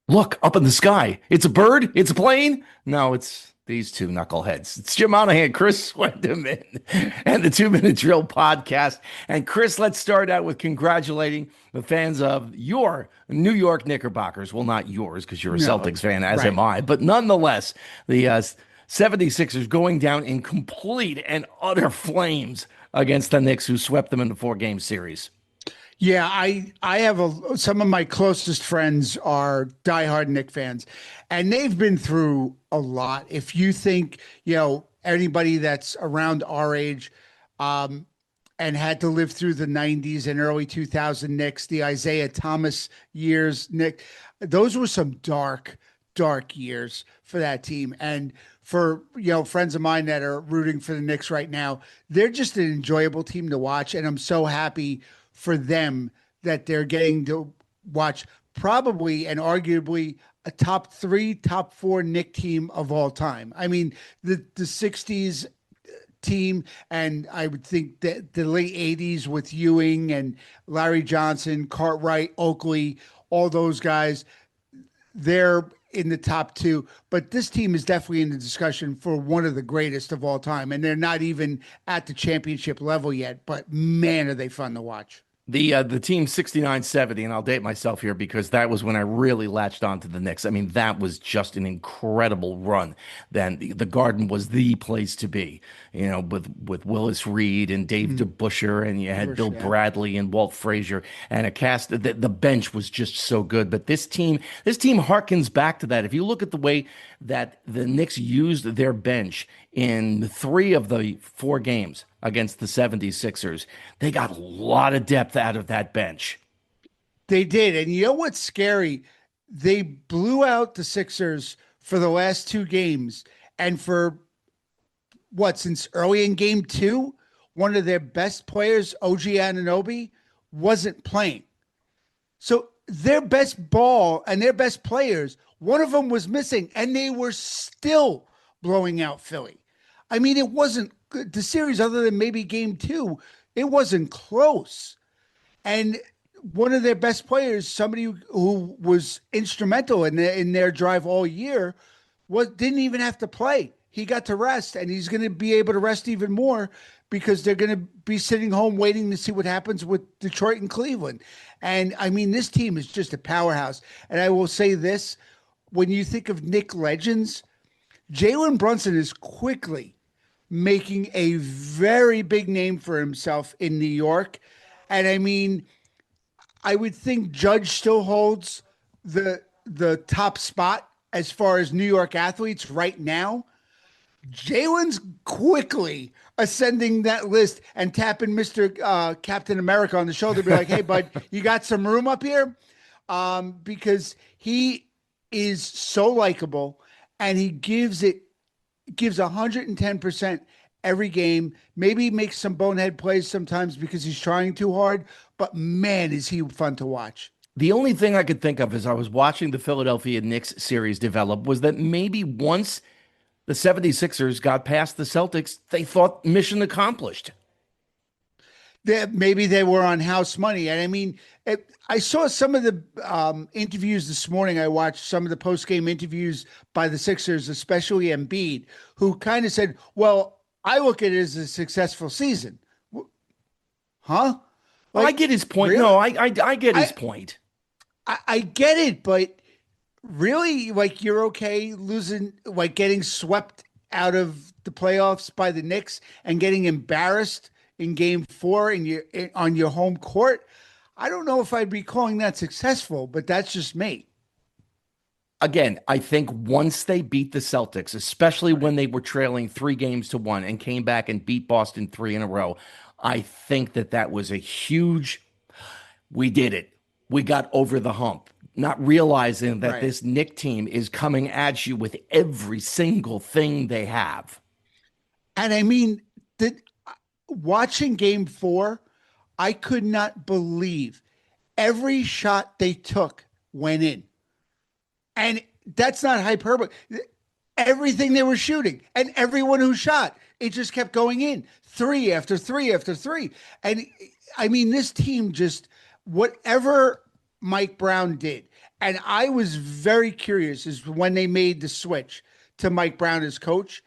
Look up in the sky. It's a bird. It's a plane. No, it's these two knuckleheads. It's Jim Monahan, Chris Swendeman, and the 2 Minute Drill podcast. And Chris, let's start out with congratulating the fans of your New York Knickerbockers. Well, not yours because you're a No, Celtics fan, as am right. I. But nonetheless, the 76ers going down in complete and utter flames against the Knicks, who swept them in the four-game series. Yeah, I have some of my closest friends are diehard Knick fans, and they've been through a lot. If you think, anybody that's around our age, and had to live through the 90s and early 2000 Knicks, the Isaiah Thomas years, Nick, those were some dark, dark years for that team. And for, friends of mine that are rooting for the Knicks right now, they're just an enjoyable team to watch. And I'm so happy for them that they're getting to watch probably and arguably a top three, top four Knick team of all time. I mean, the 60s team, and I would think that the late 80s with Ewing and Larry Johnson, Cartwright, Oakley, all those guys, they're in the top two. But this team is definitely in the discussion for one of the greatest of all time. And they're not even at the championship level yet, but man, are they fun to watch. The team 69-70, and I'll date myself here because that was when I really latched on to the Knicks. I mean, that was just an incredible run. Then the Garden was the place to be, with Willis Reed and Dave DeBusschere, and you had Bill Bradley and Walt Frazier, and a cast. The bench was just so good. But this team harkens back to that. If you look at the way that the Knicks used their bench in three of the four games against the 76ers, they got a lot of depth out of that bench. They did. And you know what's scary? They blew out the Sixers for the last two games. And for since early in game two, one of their best players, OG Anunoby, wasn't playing. So their best ball and their best players, one of them was missing, and they were still blowing out Philly. I mean, it wasn't good. The series, other than maybe game two, it wasn't close. And one of their best players, somebody who was instrumental in their drive all year, didn't even have to play. He got to rest, and he's going to be able to rest even more because they're going to be sitting home waiting to see what happens with Detroit and Cleveland. And I mean, this team is just a powerhouse. And I will say this, when you think of Knick legends, Jalen Brunson is quickly making a very big name for himself in New York. And I mean, I would think Judge still holds the top spot as far as New York athletes right now. Jalen's quickly ascending that list and tapping Mr. Captain America on the shoulder, be like, "Hey, bud, you got some room up here?" Because he is so likable, and he gives 110% every game. Maybe he makes some bonehead plays sometimes because he's trying too hard, but man, is he fun to watch. The only thing I could think of as I was watching the Philadelphia Knicks series develop was that maybe once the 76ers got past the Celtics, they thought mission accomplished. Maybe they were on house money. And I mean, I saw some of the interviews this morning. I watched some of the post-game interviews by the Sixers, especially Embiid, who kind of said, well, I look at it as a successful season. Huh? Well, I get his point. Really? No, I get his point. I get it, but really, like, you're okay losing, like getting swept out of the playoffs by the Knicks and getting embarrassed in game four on your home court. I don't know if I'd be calling that successful, but that's just me. Again, I think once they beat the Celtics, especially when they were trailing 3-1 and came back and beat Boston 3 in a row, I think that was a huge, we did it. We got over the hump, not realizing that this Knick team is coming at you with every single thing they have. And I mean, watching game four, I could not believe every shot they took went in. And that's not hyperbole. Everything they were shooting and everyone who shot, it just kept going in, three after three after three. And I mean, this team just, whatever Mike Brown did, And I was very curious as when they made the switch to Mike Brown as coach.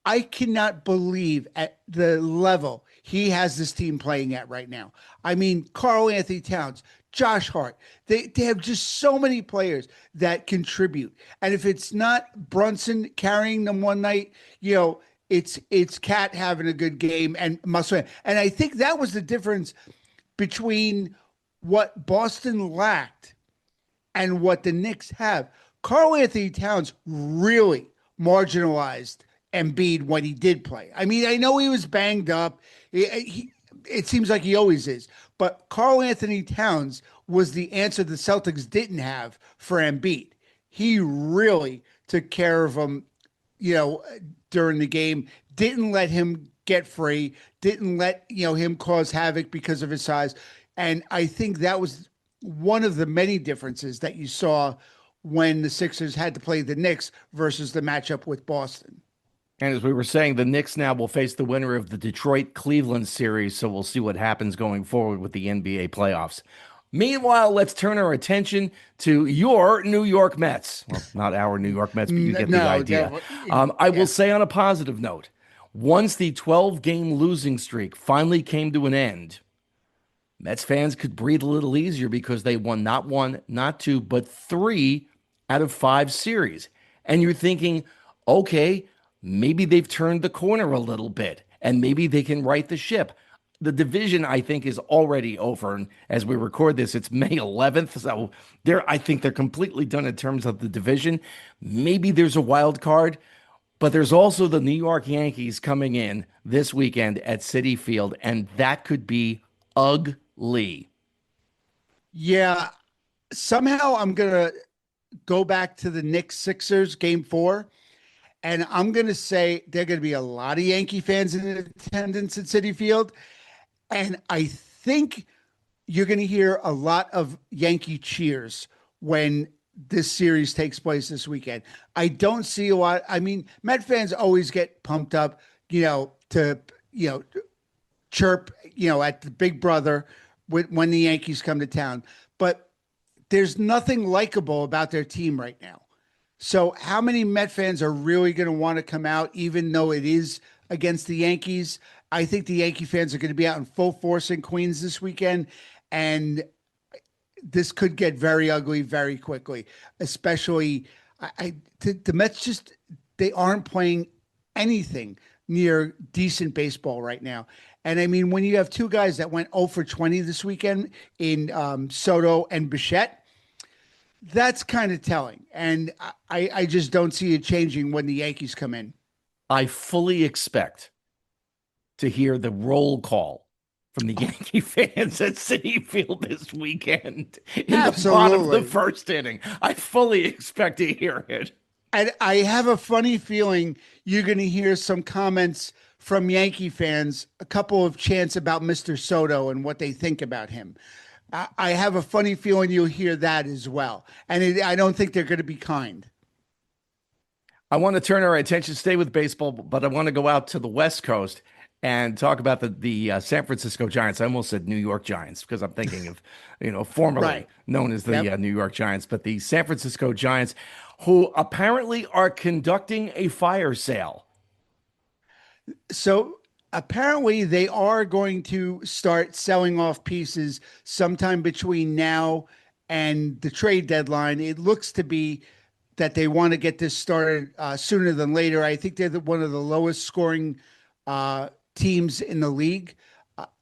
I cannot believe at the level he has this team playing at right now. I mean, Carl Anthony Towns, Josh Hart, they have just so many players that contribute. And if it's not Brunson carrying them one night, it's Cat having a good game and Muscle. And I think that was the difference between what Boston lacked and what the Knicks have. Carl Anthony Towns really marginalized Embiid when he did play. I mean, I know he was banged up. It seems like he always is. But Carl Anthony Towns was the answer the Celtics didn't have for Embiid. He really took care of him, during the game. Didn't let him get free. Didn't let him cause havoc because of his size. And I think that was one of the many differences that you saw when the Sixers had to play the Knicks versus the matchup with Boston. And as we were saying, the Knicks now will face the winner of the Detroit-Cleveland series, so we'll see what happens going forward with the NBA playoffs. Meanwhile, let's turn our attention to your New York Mets. Well, not our New York Mets, but you get the idea. I will say on a positive note, once the 12-game losing streak finally came to an end, Mets fans could breathe a little easier because they won not one, not two, but 3 out of 5 series. And you're thinking, okay, maybe they've turned the corner a little bit, and maybe they can right the ship. The division, I think, is already over. And as we record this, it's May 11th. So I think they're completely done in terms of the division. Maybe there's a wild card, but there's also the New York Yankees coming in this weekend at Citi Field, and that could be ugly. Yeah. Somehow I'm going to go back to the Knicks Sixers game 4. And I'm going to say there are going to be a lot of Yankee fans in attendance at Citi Field. And I think you're going to hear a lot of Yankee cheers when this series takes place this weekend. I don't see a lot. I mean, Met fans always get pumped up, to, chirp, at the big brother when the Yankees come to town. But there's nothing likable about their team right now. So how many Met fans are really going to want to come out, even though it is against the Yankees? I think the Yankee fans are going to be out in full force in Queens this weekend, and this could get very ugly very quickly, especially the Mets they aren't playing anything near decent baseball right now. And I mean, when you have 2 guys that went 0 for 20 this weekend in Soto and Bichette, that's kind of telling. And I just don't see it changing when the Yankees come in. I fully expect to hear the roll call from the Yankee fans at Citi Field this weekend in the bottom of the first inning. I fully expect to hear it. And I have a funny feeling you're going to hear some comments from Yankee fans, a couple of chants about Mr. Soto and what they think about him. I have a funny feeling you'll hear that as well. And I don't think they're going to be kind. I want to turn our attention, stay with baseball, but I want to go out to the West Coast and talk about the San Francisco Giants. I almost said New York Giants because I'm thinking of, formerly known as the New York Giants, but the San Francisco Giants, who apparently are conducting a fire sale. So apparently they are going to start selling off pieces sometime between now and the trade deadline. It looks to be that they want to get this started sooner than later. I think they're one of the lowest scoring teams in the league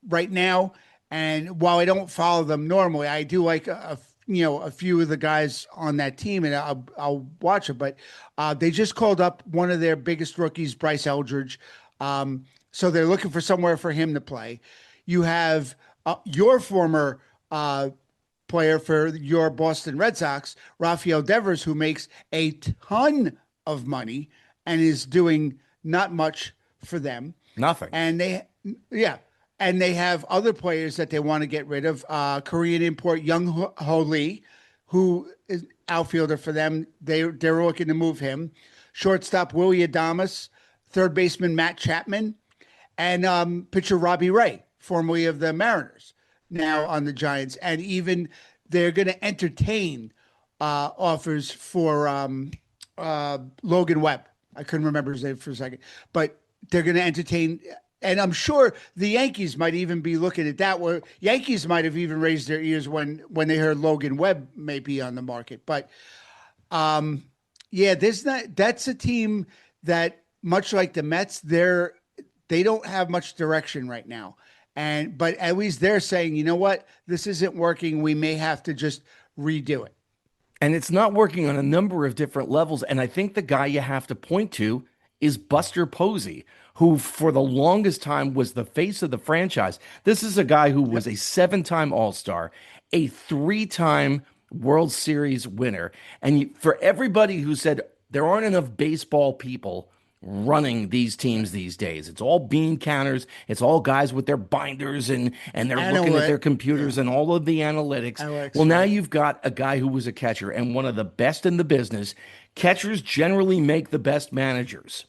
right now. And while I don't follow them normally, I do like a few of the guys on that team, and I'll watch it. But they just called up one of their biggest rookies, Bryce Eldridge. So they're looking for somewhere for him to play. You have your former player for your Boston Red Sox, Rafael Devers, who makes a ton of money and is doing not much for them. Nothing. And they have other players that they want to get rid of. Korean import Young Ho Lee, who is outfielder for them. They're looking to move him. Shortstop Willie Adames, third baseman Matt Chapman, and pitcher Robbie Ray, formerly of the Mariners, now on the Giants. And even they're going to entertain offers for Logan Webb. I couldn't remember his name for a second, but they're going to entertain. And I'm sure the Yankees might even be looking at that. Where Yankees might have even raised their ears when they heard Logan Webb may be on the market. But yeah, that's a team that, much like the Mets, they don't have much direction right now. But at least they're saying, you know what, this isn't working. We may have to just redo it. And it's not working on a number of different levels. And I think the guy you have to point to is Buster Posey, who for the longest time was the face of the franchise. This is a guy who was a 7-time All-Star, a 3-time World Series winner. And for everybody who said there aren't enough baseball people running these teams these days, it's all bean counters, it's all guys with their binders and they're looking at their computers and all of the analytics. Well, now you've got a guy who was a catcher and one of the best in the business. Catchers generally make the best managers.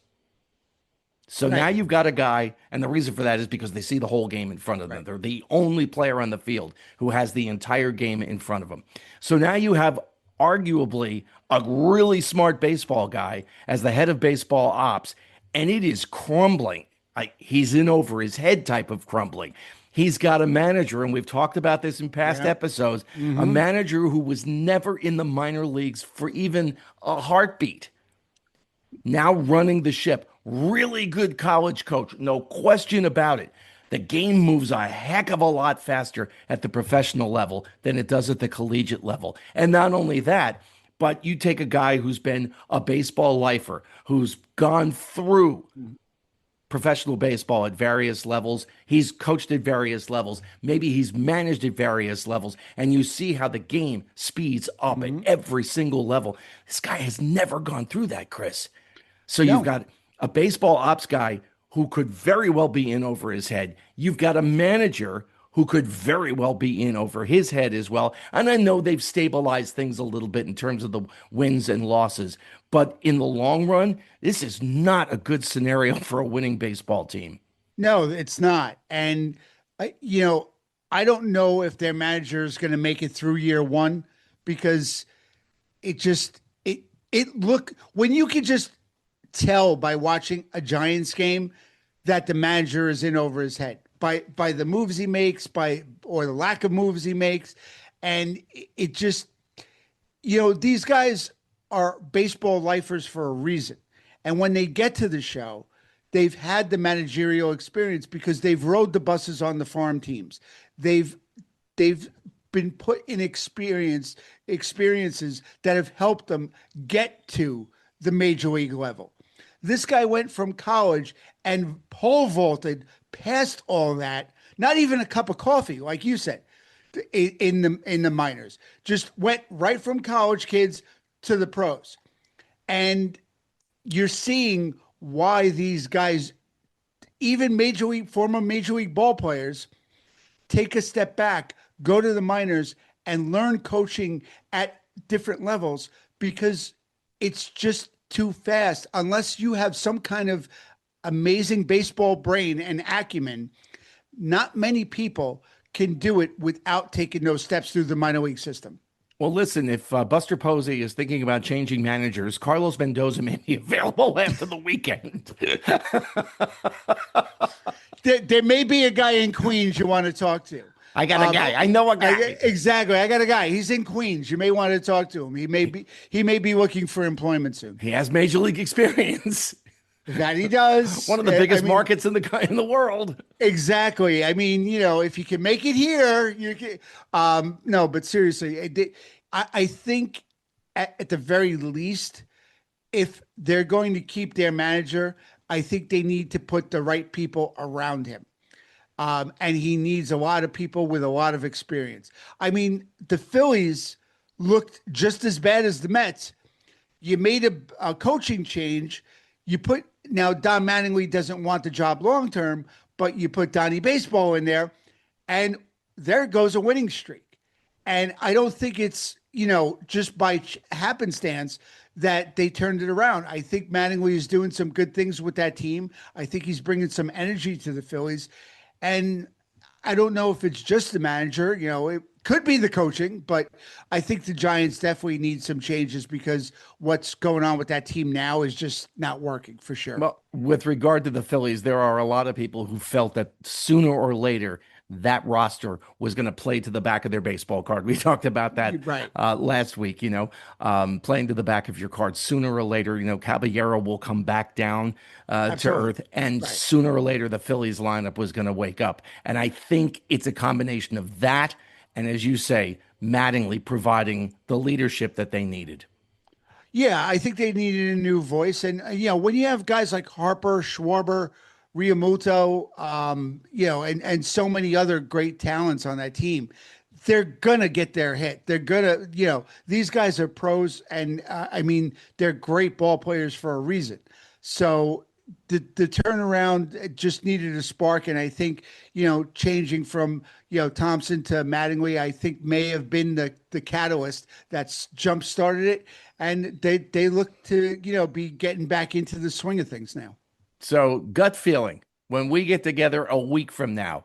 So now you've got a guy, and the reason for that is because they see the whole game in front of them. They're the only player on the field who has the entire game in front of them. So now you have arguably a really smart baseball guy as the head of baseball ops, and it is crumbling. He's in over his head type of crumbling. He's got a manager, and we've talked about this in past episodes, a manager who was never in the minor leagues for even a heartbeat. Now running the ship. Really good college coach, no question about it. The game moves a heck of a lot faster at the professional level than it does at the collegiate level. And not only that, but you take a guy who's been a baseball lifer, who's gone through professional baseball at various levels. He's coached at various levels. Maybe he's managed at various levels. And you see how the game speeds up at every single level. This guy has never gone through that, Chris. So you've got a baseball ops guy who could very well be in over his head. You've got a manager who could very well be in over his head as well. And I know they've stabilized things a little bit in terms of the wins and losses. But in the long run, this is not a good scenario for a winning baseball team. No, it's not. And, I don't know if their manager is going to make it through year one, because when you can just tell by watching a Giants game that the manager is in over his head by the moves he makes, or the lack of moves he makes. And it just, these guys are baseball lifers for a reason. And when they get to the show, they've had the managerial experience because they've rode the buses on the farm teams. They've been put in experiences that have helped them get to the major league level. This guy went from college and pole vaulted past all that, not even a cup of coffee, like you said, in the minors. Just went right from college kids to the pros. And you're seeing why these guys, even former major league ball players, take a step back, go to the minors, and learn coaching at different levels, because it's just too fast. Unless you have some kind of amazing baseball brain and acumen, not many people can do it without taking those steps through the minor league system. Well, listen, if Buster Posey is thinking about changing managers, Carlos Mendoza may be available after the weekend. There may be a guy in Queens you want to talk to. I got a guy. I know a guy. Exactly. I got a guy. He's in Queens. You may want to talk to him. He may be looking for employment soon. He has major league experience. That he does. One of the biggest markets in the world. Exactly. I mean, if you can make it here, you can. No, but seriously, I think at the very least, if they're going to keep their manager, I think they need to put the right people around him. And he needs a lot of people with a lot of experience. I mean, the Phillies looked just as bad as the Mets. You made a coaching change. Now Don Mattingly doesn't want the job long-term, but you put Donnie Baseball in there, and there goes a winning streak. And I don't think it's, just by happenstance that they turned it around. I think Mattingly is doing some good things with that team. I think he's bringing some energy to the Phillies. And I don't know if it's just the manager. Could be the coaching, but I think the Giants definitely need some changes because what's going on with that team now is just not working for sure. Well, with regard to the Phillies, there are a lot of people who felt that sooner or later that roster was going to play to the back of their baseball card. We talked about that Right. last week, playing to the back of your card. Sooner or later, Caballero will come back down to Absolutely. earth, and Right. sooner or later, the Phillies lineup was going to wake up. And I think it's a combination of that and, as you say, Mattingly providing the leadership that they needed. Yeah, I think they needed a new voice. And, when you have guys like Harper, Schwarber, Riamuto, and so many other great talents on that team, they're going to get their hit. They're going to, these guys are pros. And I mean, they're great ball players for a reason. So the turnaround just needed a spark. And I think, changing from, Thompson to Mattingly, I think may have been the catalyst that's jump started it. And they look to, be getting back into the swing of things now. So, gut feeling when we get together a week from now,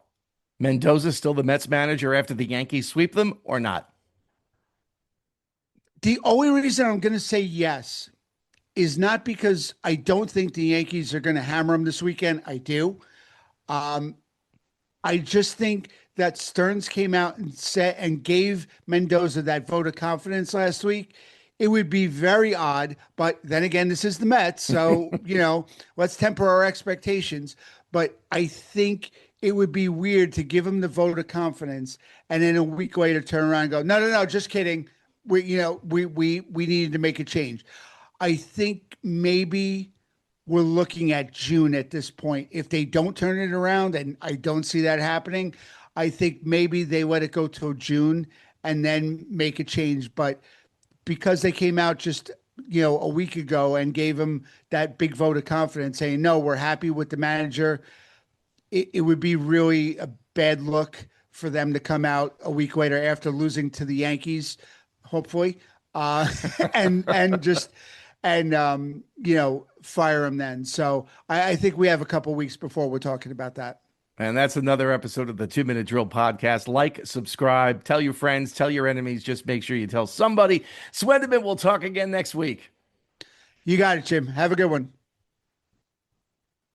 Mendoza still the Mets manager after the Yankees sweep them or not? The only reason I'm going to say yes is not because I don't think the Yankees are going to hammer them this weekend. I do. Um, I just think that Stearns came out and said and gave Mendoza that vote of confidence last week. It would be very odd, but then again, this is the Mets, so let's temper our expectations. But I think it would be weird to give him the vote of confidence and then a week later turn around and go, no, no, no, just kidding. We needed to make a change. I think maybe we're looking at June at this point. If they don't turn it around, and I don't see that happening, I think maybe they let it go till June and then make a change. But because they came out just a week ago and gave him that big vote of confidence, saying no, we're happy with the manager, it would be really a bad look for them to come out a week later after losing to the Yankees, hopefully, and just fire him then. So I think we have a couple weeks before we're talking about that. And that's another episode of the 2 Minute Drill podcast. Like, subscribe, tell your friends, tell your enemies. Just make sure you tell somebody. Swendeman, we'll talk again next week. You got it, Jim. Have a good one.